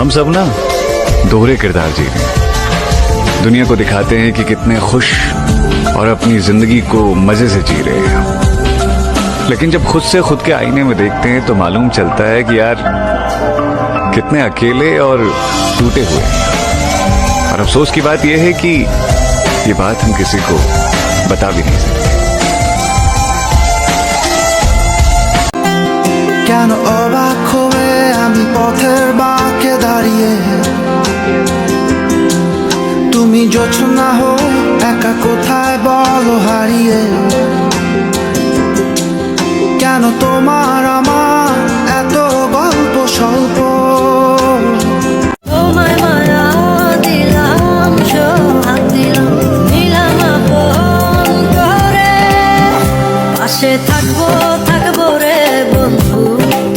हम सब ना दोहरे किरदार जी रहे हैं। दुनिया को दिखाते हैं कि कितने खुश और अपनी जिंदगी को मजे से जी रहे हैं, लेकिन जब खुद से खुद के आईने में देखते हैं तो मालूम चलता है कि यार कितने अकेले और टूटे हुए हैं। और अफसोस की बात यह है कि ये बात हम किसी को बता भी नहीं सकते। কেন অবাক হয়ে আমি পথের বাঁকে দাঁড়িয়ে, তুমি জোছনা হয়ে একা কোথায় বলো হারিয়ে। কেন তোমার আমার এত গল্প স্বল্প, তোমায় মায়া দিলাম, সোহাগ দিলাম, নিলাম আপন করে, পাশে থাকবো থাকবো রে বন্ধু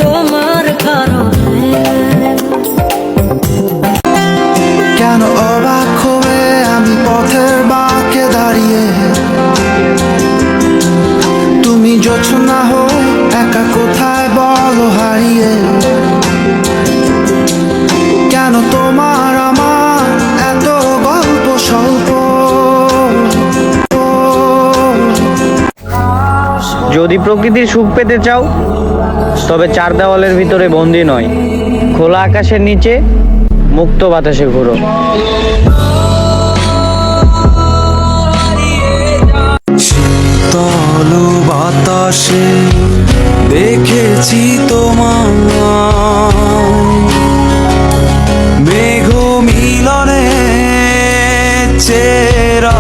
তোমার কারণে। কেন অবাক হয়ে আমি পথের বাঁকে দাঁড়িয়ে, তুমি জোছনা হয়ে একা কোথায় বলো হারিয়ে। কেন তোমার আমার এত গল্প স্বল্প। যদি প্রকৃতির সুখ পেতে চাও তবে চার দেওয়ালের ভিতরে বন্দি নয়, খোলা আকাশের নিচে মুক্ত বাতাসে ঘুরো। শীতল বাতাসে দেখেছি তোমায়, মেঘ মিলনে চেরা